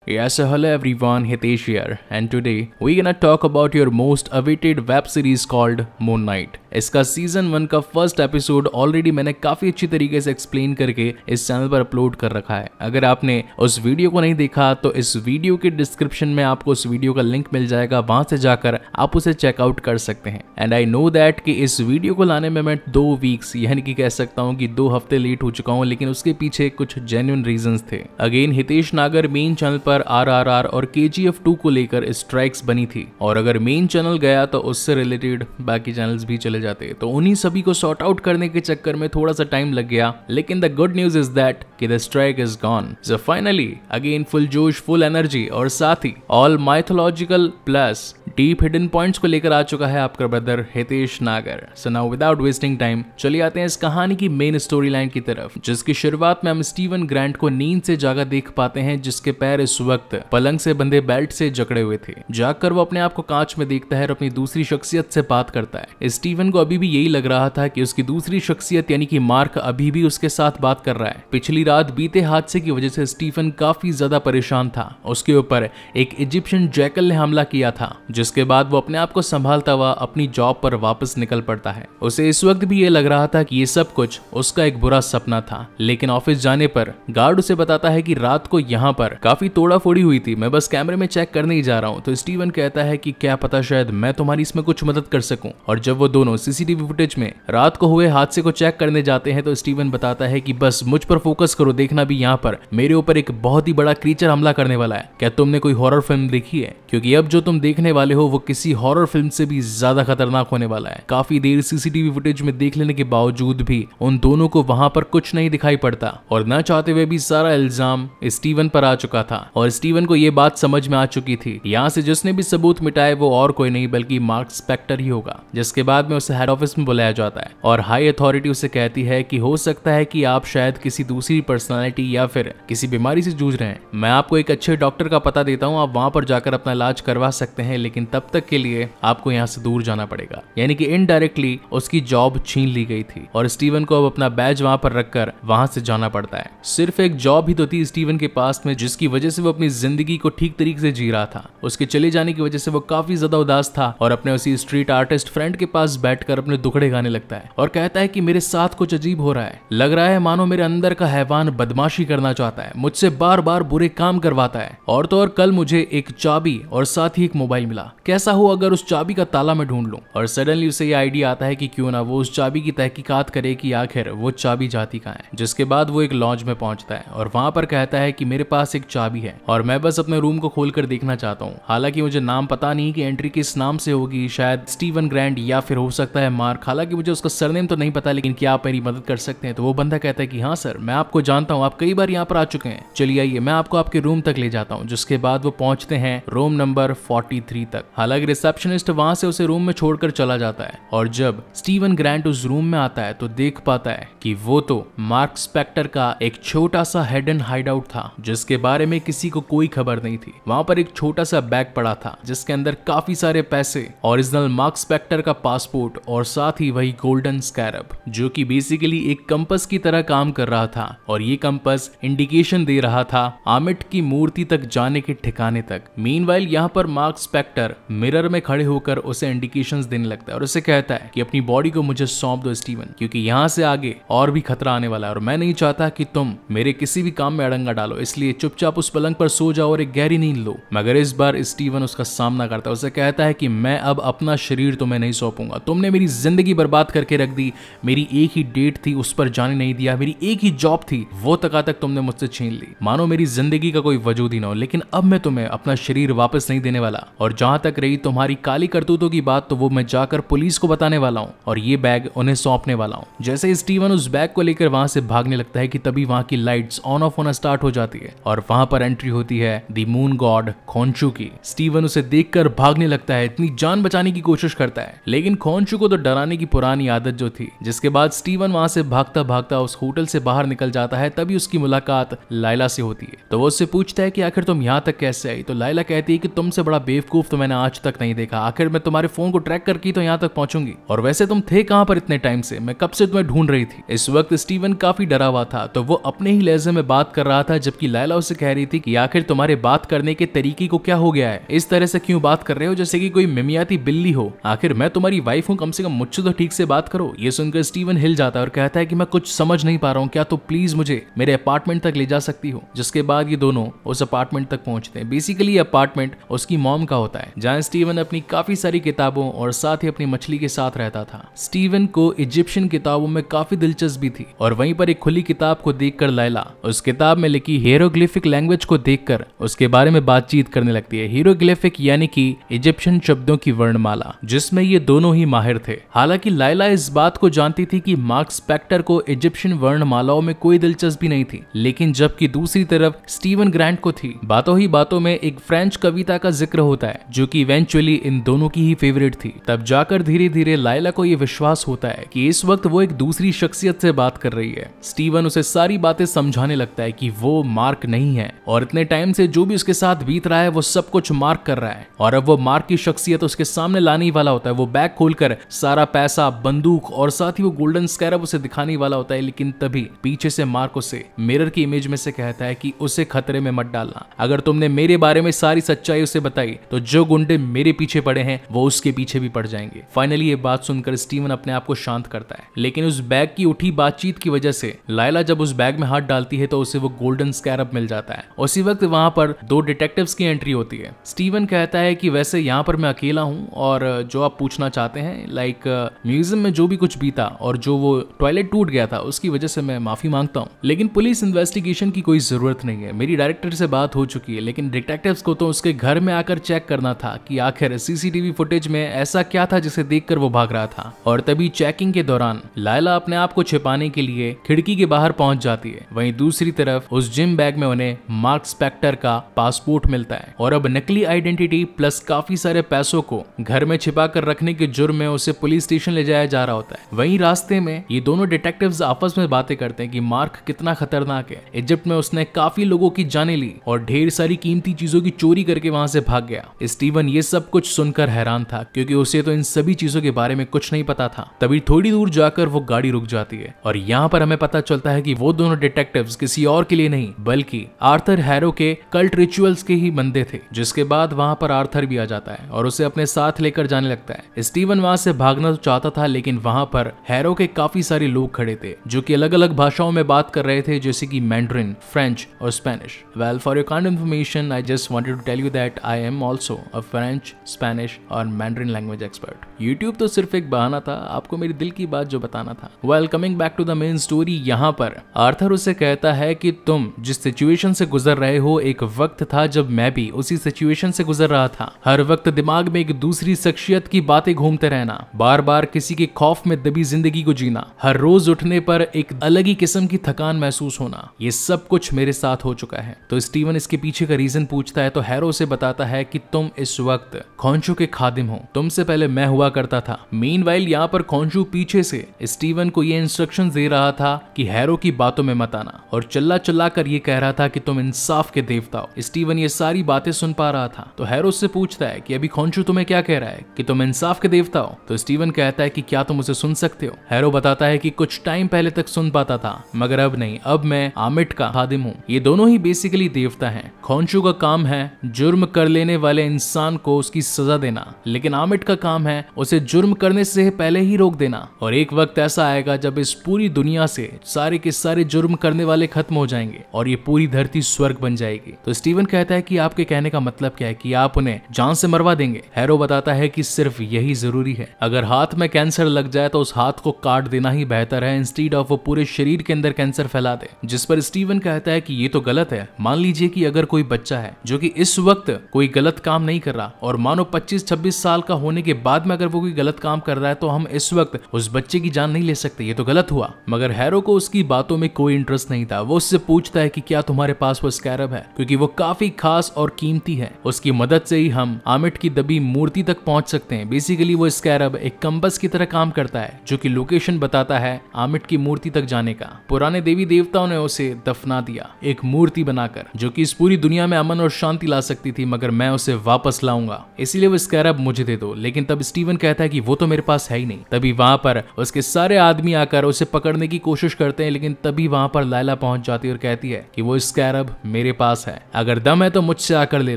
Yes, so hello everyone, Hitesh here, and today we're gonna talk about your most awaited web series called Moon Knight. इसका season 1 का first episode already मैंने काफी अच्छी तरीके से explain करके इस चैनल पर अपलोड कर रखा है। अगर आपने उस वीडियो को नहीं देखा तो इस वीडियो के डिस्क्रिप्शन में आपको उस वीडियो का लिंक मिल जाएगा, वहां से जाकर आप उसे चेकआउट कर सकते हैं। एंड आई नो दैट कि इस वीडियो को लाने में मैं 2 वीक्स यानी कि कह सकता हूँ कि 2 हफ्ते लेट हो चुका हूँ, लेकिन उसके पीछे कुछ जेन्युइन रीजंस थे। अगेन हितेश नागर मेन चैनल पर RRR और KGF 2 को लेकर स्ट्राइक्स बनी थी, और अगर मेन चैनल गया तो उससे रिलेटेड बाकी चैनल्स भी चले जाते, तो उन्हीं सभी को सॉर्ट आउट करने के चक्कर में थोड़ा सा टाइम लग गया। लेकिन the good news is that कि the strike is gone. So finally again full जोश, फुल एनर्जी और साथ ही all mythological plus deep hidden points को लेकर आ चुका है आपका brother Hitesh Nagar. So now without wasting time चलिए आते हैं इस कहानी की मेन स्टोरी लाइन की तरफ, जिसकी शुरुआत में हम स्टीवन ग्रांट को नींद से जागा देख पाते हैं, जिसके पैर इस वक्त पलंग से बंधे बेल्ट से जकड़े हुए थे। जागकर वो अपने आप को कांच में देखता है और अपनी दूसरी शख्सियत से बात करता है। स्टीवन को अभी भी यही लग रहा था कि उसकी दूसरी शख्सियत यानी कि मार्क अभी भी उसके साथ बात कर रहा है। पिछली रात बीते हादसे की वजह से स्टीवन काफी ज्यादा परेशान था। उसके ऊपर एक इजिप्शियन जैकल ने हमला किया था, जिसके बाद वो अपने आप को संभालता हुआ अपनी जॉब पर वापस निकल पड़ता है। उसे इस वक्त भी ये लग रहा था कि ये सब कुछ उसका एक बुरा सपना था, लेकिन ऑफिस जाने पर गार्ड उसे बताता है कि रात को यहाँ पर काफी तोड़ा फोड़ी हुई थी, मैं बस कैमरे में चेक करने ही जा रहा हूँ। तो स्टीवन कहता है कि क्या पता शायद मैं तुम्हारी इसमें कुछ मदद कर सकूं। और जब वो दोनों सीसीटीवी फुटेज में रात को हुए हादसे को चेक करने जाते हैं तो स्टीवन बताता है कि बस मुझ पर फोकस करो, देखना भी यहाँ पर मेरे ऊपर एक बहुत ही बड़ा क्रीचर हमला करने वाला है। क्या तुमने कोई हॉरर फिल्म देखी है? क्योंकि अब जो तुम देखने वाले हो वो किसी हॉरर फिल्म से भी ज्यादा खतरनाक होने वाला है। काफी देर सीसीटीवी फुटेज में देख लेने के बावजूद भी उन दोनों को वहां पर कुछ नहीं दिखाई पड़ता, और न चाहते हुए भी सारा इल्जाम स्टीवन पर आ चुका था। और स्टीवन को ये बात समझ में आ चुकी थी, यहाँ से जिसने भी सबूत मिटाए वो और कोई नहीं बल्कि मार्क स्पेक्टर ही होगा। जिसके बाद में उसे हेड ऑफिस में बुलाया जाता है और हाई अथॉरिटी उसे कहती है कि हो सकता है कि आप शायद किसी दूसरी पर्सनालिटी या फिर किसी बीमारी से जूझ रहे हैं। मैं आपको एक अच्छे डॉक्टर का पता देता हूँ, आप वहां पर जाकर अपना इलाज करवा सकते हैं, लेकिन तब तक के लिए आपको यहाँ से दूर जाना पड़ेगा। यानी कि इनडायरेक्टली उसकी जॉब छीन ली गई थी और स्टीवन को अब अपना बैज वहां पर रखकर वहां से जाना पड़ता है। सिर्फ एक जॉब ही तो थी स्टीवन के पास में, जिसकी वजह से वो अपनी जिंदगी को ठीक तरीके से जी रहा था। उसके चले जाने की वजह से वो काफी ज्यादा उदास था और अपने उसी स्ट्रीट आर्टिस्ट फ्रेंड के पास बैठकर अपने दुखड़े गाने लगता है और कहता है कि मेरे साथ कुछ अजीब हो रहा है, लग रहा है मानो मेरे अंदर का हैवान बदमाशी करना चाहता है, मुझसे बार बार बुरे काम करवाता है। और तो और कल मुझे एक चाबी और साथ ही एक मोबाइल मिला, कैसा हो अगर उस चाबी का ताला मैं ढूंढ लूं। और सडनली उसे ये आइडिया आता है कि क्यों ना वो उस चाबी की तहकीकात करे कि आखिर वो चाबी जाती कहाँ है। जिसके बाद वो एक लॉन्ज में पहुंचता है और वहां पर कहता है कि मेरे पास एक चाबी है और मैं बस अपने रूम को खोलकर देखना चाहता हूँ। हालांकि मुझे नाम पता नहीं कि एंट्री किस नाम से होगी, शायद स्टीवन ग्रांट या फिर हो सकता है मार्क। हालांकि मुझे उसका सरनेम तो नहीं पता, लेकिन क्या आप मेरी मदद कर सकते हैं? तो वो बंदा कहता है कि हाँ सर, मैं आपको जानता हूँ, आप कई बार यहाँ पर आ चुके हैं, चलिए आइए मैं आपको आपके रूम तक ले जाता हूँ। जिसके बाद वो पहुंचते हैं रूम नंबर 43 तक। हालांकि रिसेप्शनिस्ट वहां से उसे रूम में छोड़कर चला जाता है, और जब स्टीवन ग्रांट उस रूम में आता है तो देख पाता है कि वो तो मार्क स्पेक्टर का एक छोटा सा हिडन हाइडआउट था, जिसके बारे में किसी को कोई खबर नहीं थी। वहां पर एक छोटा सा बैग पड़ा था जिसके अंदर काफी सारे पैसे, ओरिजिनल मार्क स्पेक्टर का पासपोर्ट और साथ ही वही गोल्डन स्कैरब, जो कि बेसिकली एक कंपास की तरह काम कर रहा था। और ये कंपास इंडिकेशन दे रहा था आमिट की मूर्ति तक जाने के ठिकाने तक। मीनवाइल यहाँ पर मार्क स्पेक्टर मिरर में खड़े होकर उसे इंडिकेशंस देने लगता है और उसे कहता है कि अपनी बॉडी को मुझे सौंप दो स्टीवन, क्योंकि यहाँ से आगे और भी खतरा आने वाला है और मैं नहीं चाहता कि तुम मेरे किसी भी काम में अड़ंगा डालो, इसलिए चुपचाप उस पलंग पर सो जाओ और एक गहरी नींद लो। मगर इस बार स्टीवन उसका सामना करता है, उसे कहता है कि मैं अब अपना शरीर तुम्हें नहीं सौंपूंगा, तुमने मेरी जिंदगी बर्बाद करके रख दी, मेरी एक ही डेट थी उस पर जाने नहीं दिया, मेरी एक ही जॉब थी वो तक तुमने मुझसे छीन ली, मानो मेरी जिंदगी का कोई वजूद ही ना हो। लेकिन अब मैं तुम्हें अपना शरीर वापस नहीं देने वाला, और जहां तक रही तुम्हारी काली करतूतों की बात तो वो मैं जाकर पुलिस को बताने वाला हूँ और ये बैग उन्हें सौंपने वाला हूँ। जैसे स्टीवन उस बैग को लेकर वहां से भागने लगता है कि तभी वहां की लाइट्स ऑन ऑफ होना स्टार्ट हो जाती है और वहां पर एंट्री होती है द मून गॉड खोंशू की। स्टीवन उसे देखकर भागने लगता है, इतनी जान बचाने की कोशिश करता है, लेकिन खोंशू को तो डराने की पुरानी आदत जो थी। जिसके बाद स्टीवन वहां से भागता भागता उस होटल से बाहर निकल जाता है। तभी उसकी मुलाकात लाइला से होती है, तो वो उससे पूछता है कि आखिर तुम यहाँ तक कैसे आई। तो लाइला कहती है कि तुमसे बड़ा बेवकूफ तो मैं मैंने आज तक नहीं देखा। आखिर मैं तुम्हारे फोन को ट्रैक करके तो यहाँ तक पहुंचूंगी, और वैसे तुम थे कहाँ पर इतने टाइम से? मैं कब से तुम्हें ढूंढ रही थी। इस वक्त स्टीवन काफी डरा हुआ था, तो वो अपने ही लहजे में बात कर रहा था, जबकि लैला उसे कह रही थी कि आखिर तुम्हारे बात करने के तरीके को क्या हो गया है, इस तरह से क्यों बात कर रहे हो जैसे कि कोई मिमियाती बिल्ली हो। आखिर मैं तुम्हारी वाइफ हूँ, कम से कम मुझसे तो ठीक से बात करो। ये सुनकर स्टीवन हिल जाता है और कहता है कि मैं कुछ समझ नहीं पा रहा हूँ, क्या तो प्लीज मुझे मेरे अपार्टमेंट तक ले जा सकती हो। जिसके बाद ये दोनों उस अपार्टमेंट तक पहुंचते हैं। बेसिकली अपार्टमेंट उसकी मॉम का होता है, जहाँ स्टीवन अपनी काफी सारी किताबों और साथ ही अपनी मछली के साथ रहता था। स्टीवन को इजिप्शियन किताबों में काफी दिलचस्पी थी, और वहीं पर एक खुली किताब को देखकर लैला उस किताब में लिखी हिएरोग्लिफिक लैंग्वेज को देखकर उसके बारे में बातचीत करने लगती है। हिएरोग्लिफिक यानी कि इजिप्शियन शब्दों की वर्णमाला, जिसमें ये दोनों ही माहिर थे। हालांकि लैला इस बात को जानती थी कि मार्क स्पेक्टर को इजिप्शियन वर्णमालाओं में कोई दिलचस्पी नहीं थी, लेकिन जबकि दूसरी तरफ स्टीवन ग्रांट को थी। बातों ही बातों में एक फ्रेंच कविता का जिक्र होता है, जो कि इवेंचुअली इन दोनों की ही फेवरेट थी। तब जाकर धीरे धीरे लैला को यह विश्वास होता है कि इस वक्त वो एक दूसरी शख्सियत से बात कर रही है। स्टीवन उसे सारी बातें समझाने लगता है कि वो मार्क नहीं है, और इतने टाइम से जो भी उसके साथ बीत रहा है वो सब कुछ मार्क कर रहा है, और अब वो मार्क की शख्सियत उसके सामने लाने ही वाला होता है। वो बैग खोलकर सारा पैसा, बंदूक और साथ ही वो गोल्डन स्कैरब उसे दिखाने वाला होता है, लेकिन तभी पीछे से मार्क उसे मिरर की इमेज में से कहता है कि उसे खतरे में मत डालना। अगर तुमने मेरे बारे में सारी सच्चाई उसे बताई तो जो गुंडे मेरे पीछे पड़े हैं वो उसके पीछे भी पड़ जाएंगे। फाइनली ये बात सुनकर स्टीवन अपने आप को शांत करता है, लेकिन उस बैग की उठी बातचीत की वजह से लैला जब उस बैग में हाथ डालती है तो उसे वो गोल्डन स्कैरब मिल जाता है। उसी वक्त वहां पर दो डिटेक्टिव्स की एंट्री होती है। स्टीवन कहता है कि वैसे यहाँ पर मैं अकेला हूँ, और जो आप पूछना चाहते हैं लाइक म्यूजियम में जो भी कुछ बीता और जो वो टॉयलेट टूट गया था उसकी वजह से मैं माफी मांगता हूँ, लेकिन पुलिस इन्वेस्टिगेशन की कोई जरूरत नहीं है। मेरी डायरेक्टर से बात हो चुकी है, लेकिन डिटेक्टिव्स को तो उसके घर में आकर चेक करना था कि आखिर सीसीटीवी फुटेज में ऐसा क्या था जिसे देखकर वो भाग रहा था। और तभी चेकिंग के दौरान लैला अपने आप को छिपाने के लिए खिड़की के बाहर पहुंच जाती है। वहीं दूसरी तरफ उस जिम बैग में उन्हें मार्क स्पेक्टर का पासपोर्ट मिलता है, और अब नकली आइडेंटिटी प्लस काफी सारे पैसों को घर में छिपा कर रखने के जुर्म में उसे पुलिस स्टेशन ले जाया जा रहा होता है। वहीं रास्ते में ये दोनों डिटेक्टिव्स आपस में बातें करते हैं कि मार्क कितना खतरनाक है। इजिप्ट में उसने काफी लोगों की जानें ली और ढेर सारी कीमती चीजों की चोरी करके वहां से भाग गया। स्टीवन ये सब कुछ सुनकर हैरान था, क्योंकि उसे तो इन सभी चीजों के बारे में कुछ नहीं पता था। तभी थोड़ी दूर जाकर वो गाड़ी रुक जाती है, और यहाँ पर हमें पता चलता है कि वो दोनों डिटेक्टिव्स किसी और के लिए नहीं बल्कि आर्थर हैरो के कल्ट रिचुअल्स के ही बंदे थे। जिसके बाद वहां पर आर्थर भी आ जाता है और उसे अपने साथ लेकर जाने लगता है। स्टीवन वहां से भागना तो चाहता था, लेकिन वहां पर हैरो के काफी सारे लोग खड़े थे जो कि अलग अलग भाषाओं में बात कर रहे थे, जैसे कि मैंड्रिन, फ्रेंच और Spanish. Well, for your kind information I just wanted to tell you that I am also a French, Spanish और मैंड्रिन लैंग्वेज एक्सपर्ट। यूट्यूब तो सिर्फ एक बहाना था आपको मेरी दिल की बात जो बताना था। Well, coming back to the main story, यहाँ पर आर्थर उसे कहता है कि तुम जिस सिचुएशन से गुजर रहे हो, एक वक्त था जब मैं भी उसी सिचुएशन से गुजर रहा था। हर वक्त दिमाग में एक दूसरी शख्सियत की बातें घूमते रहना, बार बार किसी के खौफ में दबी जिंदगी को जीना, हर रोज उठने पर एक अलग ही किस्म की थकान महसूस होना, ये सब कुछ मेरे साथ हो चुका है। तो स्टीवन इसके पीछे का रीजन पूछता है, तो हैरो से बताता है कि तुम इस वक्त खोंचू के खादिम हो, तुमसे पहले मैं हुआ करता था। मीनवाइल यहाँ पर खोंचू पीछे से स्टीवन को ये इंस्ट्रक्शन दे रहा था कि हैरो की बातों में मत आना, और चिल्ला चिल्ला कर ये कह रहा था कि तुम इंसाफ के देवता हो। स्टीवन ये सारी बातें सुन पा रहा था। तो हैरो से पूछता है कि अभी खोंचू तुम्हें क्या कह रहा है कि तुम इंसाफ के देवता हो। तो स्टीवन कहता है कि क्या तुम उसे सुन सकते हो। हैरो बताता है कि कुछ टाइम पहले तक सुन पाता था, मगर अब नहीं, अब मैं आमिट का खादिम हूँ। ये दोनों ही बेसिकली देवता हैं। खोंचू का काम है जुर्म कर लेने वाले इंसान को उसकी सजा देना, लेकिन आमिट का काम है उसे जुर्म करने से पहले ही रोक देना। और एक वक्त ऐसा आएगा जब इस पूरी दुनिया से सारे के सारे जुर्म करने वाले खत्म हो जाएंगे और ये पूरी धरती स्वर्ग बन जाएगी। तो स्टीवन कहता है कि आपके कहने का मतलब क्या है, कि आप उन्हें जान से मरवा देंगे। हैरो बताता है कि सिर्फ यही जरूरी है, अगर हाथ में कैंसर लग जाए तो उस हाथ को काट देना ही बेहतर है, इंस्टीड ऑफ वो पूरे शरीर के अंदर कैंसर फैला दे। जिस पर स्टीवन कहता है कि ये तो गलत है। मान लीजिए कि अगर कोई बच्चा है जो कि इस वक्त कोई गलत काम नहीं कर रहा, और मानो 25-26 साल का होने के बाद में अगर वो कोई गलत काम कर रहा है, तो हम इस वक्त उस बच्चे की जान नहीं ले सकते, ये तो गलत हुआ। मगर हैरो को उसकी बातों में कोई इंटरेस्ट नहीं था। वो उससे पूछता है कि क्या तुम्हारे पास वो स्कैरब है, क्योंकि वो काफी खास और कीमती है। उसकी मदद से ही हम आमिट की दबी मूर्ति तक पहुंच सकते हैं। बेसिकली वो स्कैरब एक कंपास की तरह काम करता है, जो कि लोकेशन बताता है आमिट की मूर्ति तक जाने का। पुराने देवी देवताओं ने उसे दफना दिया एक मूर्ति बनाकर, जो कि इस पूरी दुनिया में अमन और शांति ला सकती थी, मगर मैं उसे वापस वापस लाऊंगा, इसीलिए वो स्कैरब मुझे दे दो। लेकिन तब स्टीवन कहता है कि वो तो मेरे पास है ही नहीं। तभी वहां पर उसके सारे आदमी आकर उसे पकड़ने की कोशिश करते हैं, लेकिन तभी वहां पर लायला पहुंच जाती है और कहती है कि वो स्कैरब मेरे पास है, अगर दम है तो मुझसे आकर ले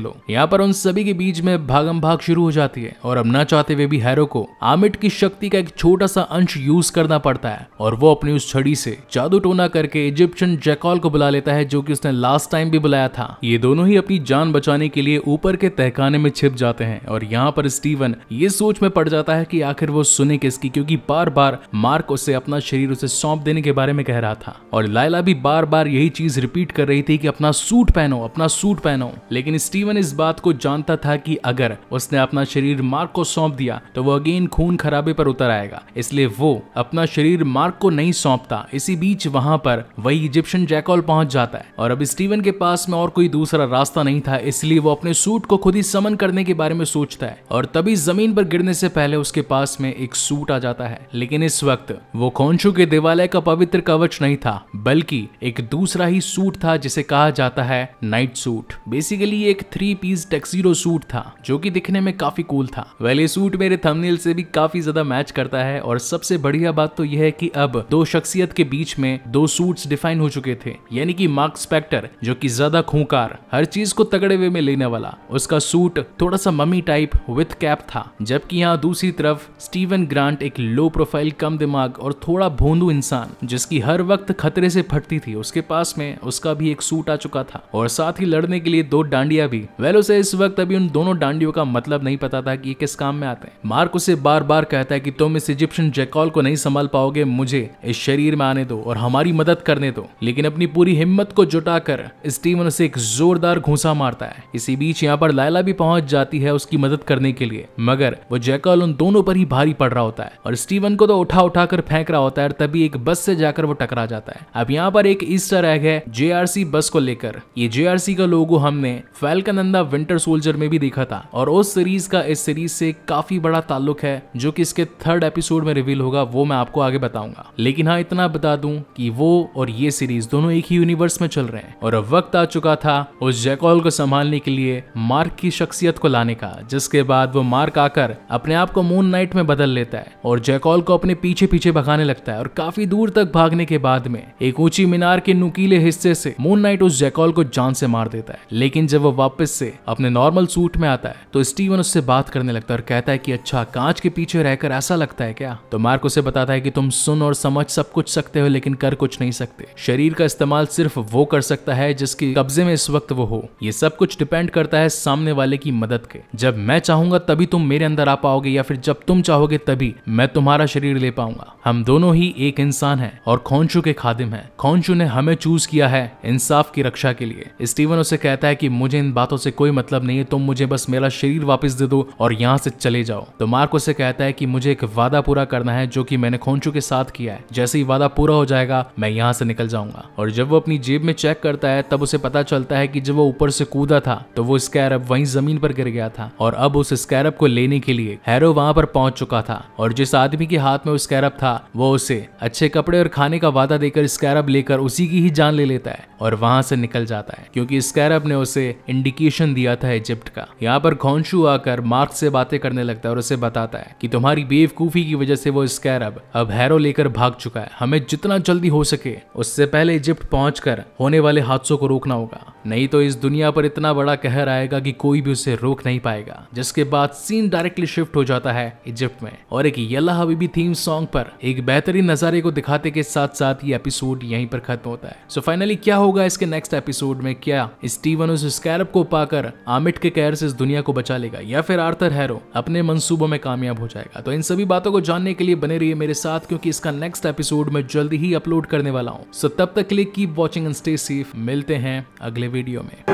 लो। यहाँ पर उन सभी के बीच में भागम भाग शुरू हो जाती है और अब ना चाहते हुए भी हैरो को आमिट की शक्ति का एक छोटा सा अंश यूज करना पड़ता है और वो अपनी उस छड़ी से जादू टोना करके इजिप्शियन जैकॉल को बुला लेता है, जो कि उसने लास्ट टाइम भी बुलाया था। ये दोनों ही अपनी जान बचाने के लिए ऊपर के तहखाने में छिप जाते हैं और यहाँ पर स्टीवन ये सोच में पड़ जाता है कि आखिर वो सुने किसकी, क्योंकि बार बार मार्क उसे अपना शरीर उसे सौंप देने के बारे में कह रहा था और लायला भी बार बार यही चीज रिपीट कर रही थी कि अपना सूट पहनो, अपना सूट पहनो। लेकिन स्टीवन इस बात को जानता था कि अगर उसने अपना शरीर मार्क को सौंप दिया तो वो अगेन खून खराबे पर उतर आएगा, इसलिए वो अपना शरीर मार्क को नहीं सौंपता। इसी बीच वहां पर वही इजिप्शियन जैकॉल पहुंच जाता है और अब स्टीवन के पास में और कोई दूसरा रास्ता नहीं था, इसलिए वो अपने सूट को खुद ही समन करने के बारे में सोचता है और तभी जमीन पर गिरने से पहले उसके पास में एक सूट आ जाता है। लेकिन इस वक्त वो खोंशू के देवालय का पवित्र कवच नहीं था, बल्कि एक दूसरा ही सूट था जिसे कहा जाता है नाइट सूट। बेसिकली एक 3 पीस टैक्सीडो सूट था जो कि दिखने में काफी कूल था। ये सूट मेरे थंबनेल से भी काफी ज्यादा मैच करता है और सबसे बढ़िया बात तो यह है कि अब दो शख्सियत के बीच में 2 सूट्स डिफाइन हो चुके थे, यानी कि मार्क स्पेक्टर जो कि ज्यादा खूंखार, हर चीज को तगड़े वे में लेने वाला, उसका सूट थोड़ा सा मम्मी टाइप विथ कैप था, जबकि यहाँ दूसरी तरफ स्टीवन ग्रांट एक लो प्रोफाइल, कम दिमाग और थोड़ा भोंदू इंसान जिसकी हर वक्त खतरे से फटती थी, उसके पास में उसका भी एक सूट आ चुका था और साथ ही लड़ने के लिए 2 डांडिया भी। उसे इस वक्त अभी उन दोनों डांडियों का मतलब नहीं पता था कि ये किस काम में आते हैं। मार्क उसे बार बार कहता है कि तुम इस इजिप्शियन जैकॉल को नहीं संभाल पाओगे, मुझे इस शरीर में आने दो और हमारी मदद करने दो। लेकिन अपनी पूरी हिम्मत को जुटाकर स्टीवन उसे एक जोरदार घूंसा मारता है। इसी बीच यहाँ पर लायला भी पहुंच जाती है उसकी मदद करने के लिए, मगर वो जैकॉल उन दोनों पर ही भारी पड़ रहा होता है और स्टीवन को तो उठा उठा कर फेंक रहा होता है। तभी एक बस से जाकर वो टकरा जाता है। अब यहाँ पर एक ईस्टर एग है JRC बस को लेकर। ये JRC का लोगो हमने falcon and the winter soldier में भी देखा था और उस सीरीज का इस सीरीज से काफी बड़ा ताल्लुक है जो कि इसके 3rd एपिसोड में रिवील होगा, वो मैं आपको आगे बताऊंगा। लेकिन हाँ, इतना बता दूं कि वो और ये सीरीज दोनों एक ही यूनिवर्स में चल रहे हैं और अब वक्त आ चुका था उस जैकॉल को संभालने के लिए मार्क की शख्सियत को लाने का, जिसके बाद वो मार्क आकर अपने आप को मून नाइट में बदल लेता है और जैकॉल को अपने पीछे पीछे भगाने लगता है और काफी दूर तक भागने के बाद में एक ऊंची मीनार के नुकीले हिस्से से मून नाइट उस जैकॉल को जान से मार देता है। लेकिन जब वो वापस से अपने नॉर्मल सूट में आता है तो स्टीवन उससे बात करने लगता है और कहता है कि अच्छा, कांच के पीछे रहकर ऐसा लगता है क्या? तो मार्क उसे बताता है कि तुम सुन और समझ सब कुछ सकते हो लेकिन कर कुछ नहीं सकते। शरीर का इस्तेमाल सिर्फ वो कर सकता है जिसके कब्जे में इस वक्त वो हो। ये सब कुछ डिपेंड करता है सामने वाले की मदद के। जब मैं चाहूंगा तभी तुम मेरे अंदर आ पाओगे या फिर जब तुम चाहोगे तभी मैं तुम्हारा शरीर ले पाऊंगा। हम दोनों ही एक इंसान हैं और खोंशू के खादिम हैं। खोंशू ने हमें चूज किया है इंसाफ की रक्षा के लिए। स्टीवन उसे कहता है कि मुझे इन बातों से कोई मतलब नहीं है, तुम मुझे बस मेरा शरीर वापस दे दो और यहाँ से चले जाओ। तो मार्क उसे कहता है कि मुझे एक वादा पूरा करना है जो कि मैंने खोंशू के साथ किया है। जैसे ही वादा पूरा हो जाएगा मैं यहाँ से निकल जाऊंगा। और जब वो अपनी जेब में चेक करता है तब उसे पता चलता है कि जब वो ऊपर से कूदा था तो वो स्कैरब वहीं जमीन पर गिर गया था और अब उस स्कैरब को लेने के लिए हैरो वहां पर पहुंच चुका था और जिस आदमी के हाथ में वो स्कैरब था वो उसे अच्छे कपड़े और खाने का वादा देकर स्कैरब लेकर उसी की ही जान ले लेता है और वहां से निकल जाता है क्योंकि स्कैरब ने उसे इंडिकेशन दिया था इजिप्ट का। यहाँ पर खोंशू आकर मार्क से बातें करने लगता है और उसे बताता है कि तुम्हारी बेवकूफी की वजह से वो स्कैरब अब हैरो लेकर भाग चुका है। हमें जितना जल्दी हो सके उससे पहले इजिप्ट पहुंचकर होने वाले हादसों को रोकना होगा, नहीं तो इस दुनिया पर इतना बड़ा कहर आएगा कि कोई भी उसे रोक नहीं पाएगा। जिसके बाद सीन डायरेक्टली शिफ्ट हो जाता है इजिप्ट में और एक यल्ला हबीबी थीम सॉन्ग पर एक बेहतरीन नजारे को दिखाते के साथ साथ ये एपिसोड यहीं पर खत्म होता है। सो फाइनली क्या होगा इसके नेक्स्ट एपिसोड में? क्या स्टीवन उस स्कैरब को पाकर आमिट के कहर से इस दुनिया को बचा लेगा या फिर आर्थर हैरो अपने मंसूबों में कामयाब हो जाएगा? तो इन सभी बातों को जानने के लिए बने रहिए मेरे साथ क्योंकि इसका नेक्स्ट एपिसोड मैं जल्दी ही अपलोड करने वाला हूँ। सो तब तक के लिए keep watching and stay safe. मिलते हैं अगले वीडियो में।